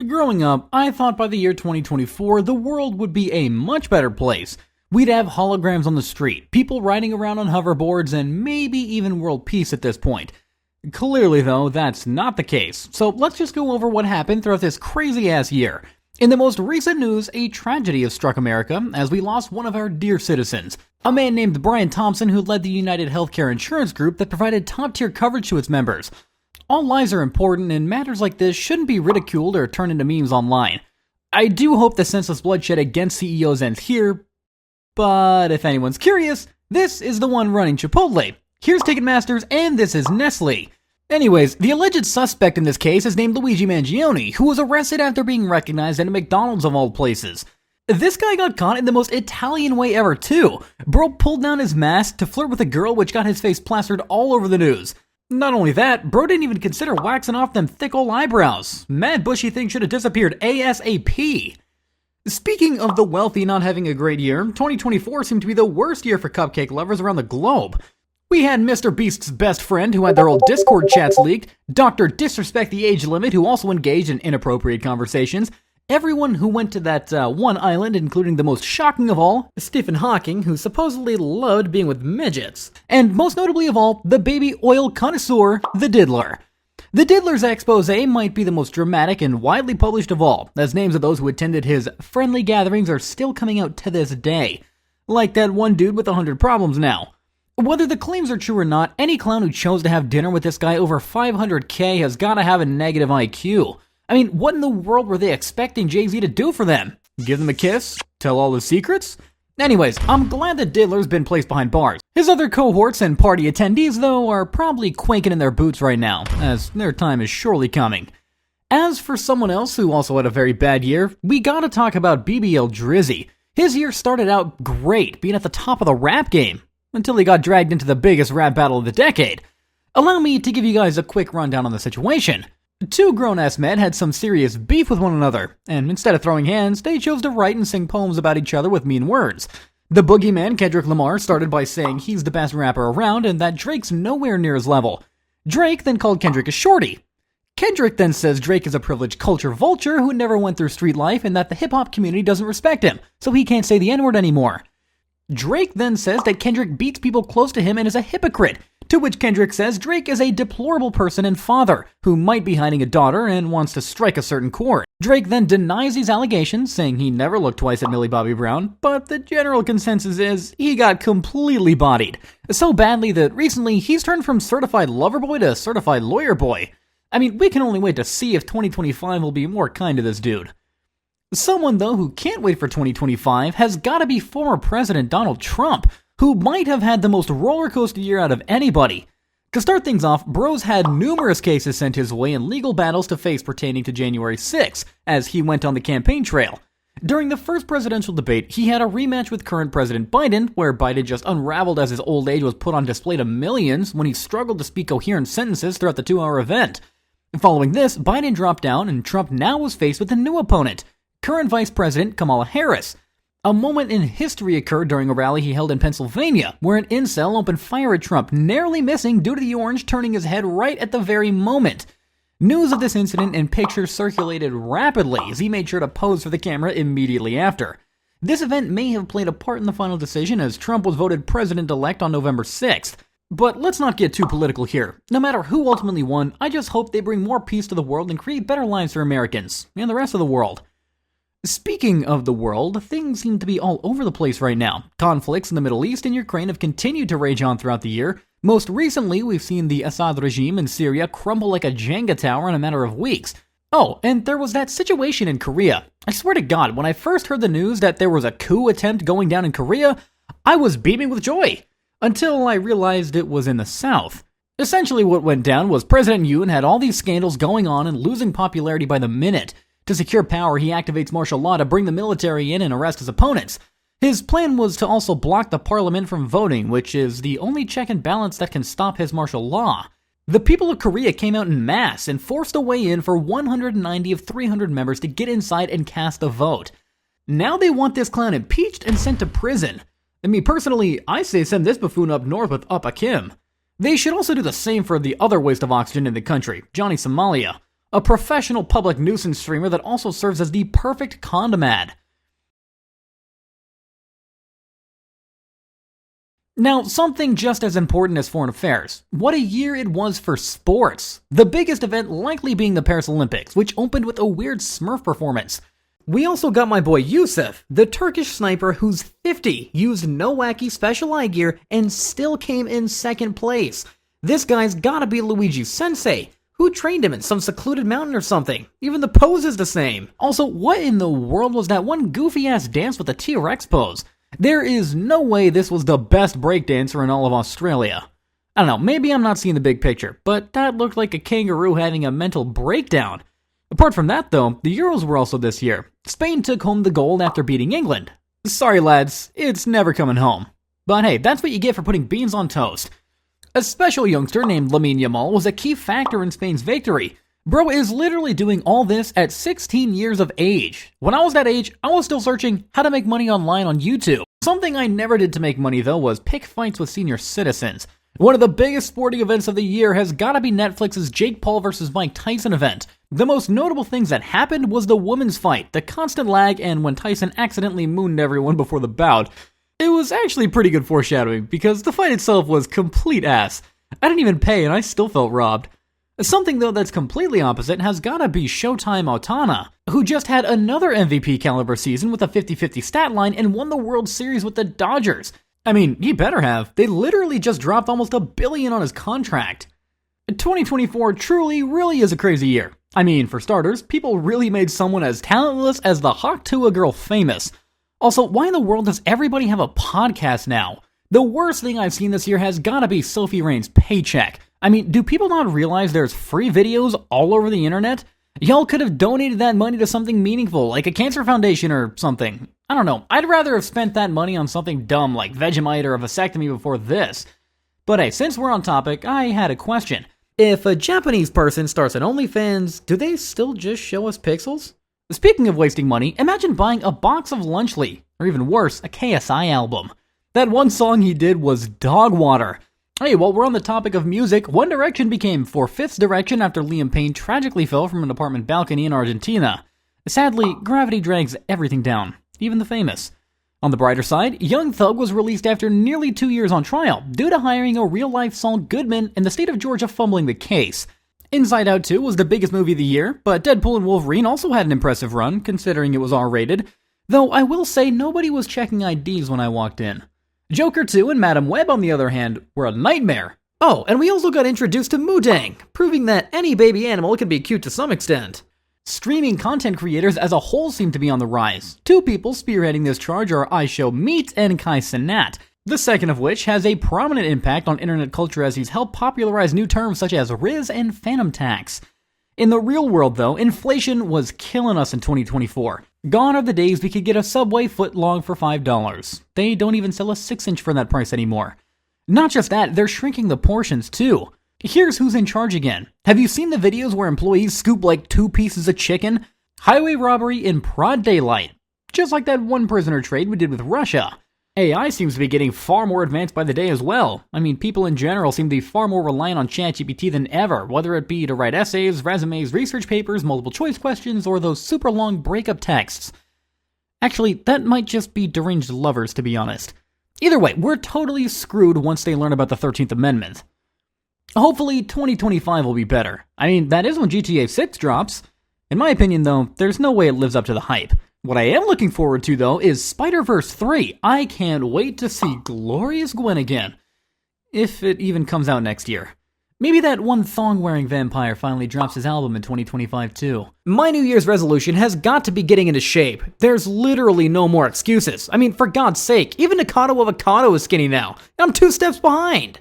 Growing up, I thought by the year 2024, the world would be a much better place. We'd have holograms on the street, people riding around on hoverboards, and maybe even world peace at this point. Clearly, though, that's not the case. So let's just go over what happened throughout this crazy-ass year. In the most recent news, a tragedy has struck America as we lost one of our dear citizens. A man named Brian Thompson who led the United Healthcare Insurance Group that provided top-tier coverage to its members. All lives are important, and matters like this shouldn't be ridiculed or turned into memes online. I do hope the senseless bloodshed against CEOs ends here, but if anyone's curious, this is the one running Chipotle. Here's Ticketmasters, and this is Nestle. Anyways, the alleged suspect in this case is named Luigi Mangione, who was arrested after being recognized at a McDonald's of all places. This guy got caught in the most Italian way ever too. Bro pulled down his mask to flirt with a girl, which got his face plastered all over the news. Not only that, bro didn't even consider waxing off them thick ol' eyebrows. Mad bushy thing should have disappeared ASAP. Speaking of the wealthy not having a great year, 2024 seemed to be the worst year for cupcake lovers around the globe. We had Mr.Beast's best friend who had their old Discord chats leaked, Dr. Disrespect the Age Limit who also engaged in inappropriate conversations, everyone who went to that one island, including the most shocking of all, Stephen Hawking, who supposedly loved being with midgets, and most notably of all, the baby oil connoisseur, the Diddler. The Diddler's expose might be the most dramatic and widely published of all, as names of those who attended his friendly gatherings are still coming out to this day. Like that one dude with 100 problems now. Whether the claims are true or not, any clown who chose to have dinner with this guy over 500k has gotta have a negative IQ. I mean, what in the world were they expecting Jay-Z to do for them? Give them a kiss? Tell all his secrets? Anyways, I'm glad that Diddler's been placed behind bars. His other cohorts and party attendees, though, are probably quaking in their boots right now, as their time is surely coming. As for someone else who also had a very bad year, we gotta talk about BBL Drizzy. His year started out great, being at the top of the rap game, until he got dragged into the biggest rap battle of the decade. Allow me to give you guys a quick rundown on the situation. Two grown-ass men had some serious beef with one another, and instead of throwing hands, they chose to write and sing poems about each other with mean words. The boogeyman, Kendrick Lamar, started by saying he's the best rapper around and that Drake's nowhere near his level. Drake then called Kendrick a shorty. Kendrick then says Drake is a privileged culture vulture who never went through street life and that the hip-hop community doesn't respect him, so he can't say the N-word anymore. Drake then says that Kendrick beats people close to him and is a hypocrite, to which Kendrick says Drake is a deplorable person and father who might be hiding a daughter and wants to strike a certain chord. Drake then denies these allegations, saying he never looked twice at Millie Bobby Brown, but the general consensus is he got completely bodied. So badly that recently he's turned from certified lover boy to certified lawyer boy. I mean, we can only wait to see if 2025 will be more kind to this dude. Someone, though, who can't wait for 2025 has gotta be former President Donald Trump, who might have had the most rollercoaster year out of anybody. To start things off, Bro's had numerous cases sent his way and legal battles to face pertaining to January 6th, as he went on the campaign trail. During the first presidential debate, he had a rematch with current President Biden, where Biden just unraveled as his old age was put on display to millions when he struggled to speak coherent sentences throughout the 2-hour event. Following this, Biden dropped down and Trump now was faced with a new opponent, current Vice President Kamala Harris. A moment in history occurred during a rally he held in Pennsylvania, where an incel opened fire at Trump, narrowly missing due to the orange turning his head right at the very moment. News of this incident and pictures circulated rapidly as he made sure to pose for the camera immediately after. This event may have played a part in the final decision as Trump was voted president-elect on November 6th. But let's not get too political here. No matter who ultimately won, I just hope they bring more peace to the world and create better lives for Americans and the rest of the world. Speaking of the world, things seem to be all over the place right now. Conflicts in the Middle East and Ukraine have continued to rage on throughout the year. Most recently, we've seen the Assad regime in Syria crumble like a Jenga tower in a matter of weeks. Oh, and there was that situation in Korea. I swear to God, when I first heard the news that there was a coup attempt going down in Korea, I was beaming with joy. Until I realized it was in the South. Essentially what went down was President Yoon had all these scandals going on and losing popularity by the minute. To secure power, he activates martial law to bring the military in and arrest his opponents. His plan was to also block the parliament from voting, which is the only check and balance that can stop his martial law. The people of Korea came out in mass and forced a way in for 190 of 300 members to get inside and cast a vote. Now they want this clown impeached and sent to prison. I mean, personally, I say send this buffoon up north with Uppa Kim. They should also do the same for the other waste of oxygen in the country, Johnny Somalia. a professional public nuisance streamer that also serves as the perfect condom ad. Now, something just as important as foreign affairs. What a year it was for sports. The biggest event likely being the Paris Olympics, which opened with a weird Smurf performance. We also got my boy Yusuf, the Turkish sniper who's 50, used no wacky special eye gear, and still came in second place. This guy's gotta be Luigi's sensei. Who trained him in some secluded mountain or something? Even the pose is the same. Also, what in the world was that one goofy-ass dance with the T-Rex pose? There is no way this was the best breakdancer in all of Australia. I don't know, maybe I'm not seeing the big picture, but that looked like a kangaroo having a mental breakdown. Apart from that though, the Euros were also this year. Spain took home the gold after beating England. Sorry lads, it's never coming home. But hey, that's what you get for putting beans on toast. A special youngster named Lamine Yamal was a key factor in Spain's victory. Bro is literally doing all this at 16 years of age. When I was that age, I was still searching how to make money online on YouTube. Something I never did to make money though was pick fights with senior citizens. One of the biggest sporting events of the year has gotta be Netflix's Jake Paul vs. Mike Tyson event. The most notable things that happened was the women's fight, the constant lag, and when Tyson accidentally mooned everyone before the bout. It was actually pretty good foreshadowing, because the fight itself was complete ass. I didn't even pay and I still felt robbed. Something though that's completely opposite has gotta be Showtime Otana, who just had another MVP caliber season with a 50-50 stat line and won the World Series with the Dodgers. I mean, he better have. They literally just dropped almost $1 billion on his contract. 2024 truly really is a crazy year. I mean, for starters, people really made someone as talentless as the Hawk Tuah girl famous. Also, why in the world does everybody have a podcast now? The worst thing I've seen this year has gotta be Sophie Rain's paycheck. I mean, do people not realize there's free videos all over the internet? Y'all could have donated that money to something meaningful, like a cancer foundation or something. I don't know, I'd rather have spent that money on something dumb like Vegemite or a vasectomy before this. But hey, since we're on topic, I had a question. If a Japanese person starts an OnlyFans, do they still just show us pixels? Speaking of wasting money, imagine buying a box of Lunchly, or even worse, a KSI album. That one song he did was dog water. Hey, while we're on the topic of music, One Direction became 4/5 Direction after Liam Payne tragically fell from an apartment balcony in Argentina. Sadly, gravity drags everything down, even the famous. On the brighter side, Young Thug was released after nearly 2 years on trial, due to hiring a real-life Saul Goodman and the state of Georgia fumbling the case. Inside Out 2 was the biggest movie of the year, but Deadpool and Wolverine also had an impressive run, considering it was R-rated. Though I will say nobody was checking IDs when I walked in. Joker 2 and Madam Web, on the other hand, were a nightmare. Oh, and we also got introduced to Mudang, proving that any baby animal can be cute to some extent. Streaming content creators as a whole seem to be on the rise. Two people spearheading this charge are iShowMeat and Kai Cenat, the second of which has a prominent impact on internet culture as he's helped popularize new terms such as Riz and Phantom Tax. In the real world though, inflation was killing us in 2024. Gone are the days we could get a Subway foot-long for $5. They don't even sell a 6-inch for that price anymore. Not just that, they're shrinking the portions too. Here's who's in charge again. Have you seen the videos where employees scoop like 2 pieces of chicken? Highway robbery in broad daylight. Just like that one prisoner trade we did with Russia. AI seems to be getting far more advanced by the day as well. I mean, people in general seem to be far more reliant on ChatGPT than ever, whether it be to write essays, resumes, research papers, multiple choice questions, or those super long breakup texts. Actually, that might just be deranged lovers, to be honest. Either way, we're totally screwed once they learn about the 13th Amendment. Hopefully, 2025 will be better. I mean, that is when GTA 6 drops. In my opinion, though, there's no way it lives up to the hype. What I am looking forward to, though, is Spider-Verse 3. I can't wait to see Glorious Gwen again. If it even comes out next year. Maybe that one thong-wearing vampire finally drops his album in 2025, too. My New Year's resolution has got to be getting into shape. There's literally no more excuses. I mean, for God's sake, even Nikado Avocado is skinny now. I'm 2 steps behind.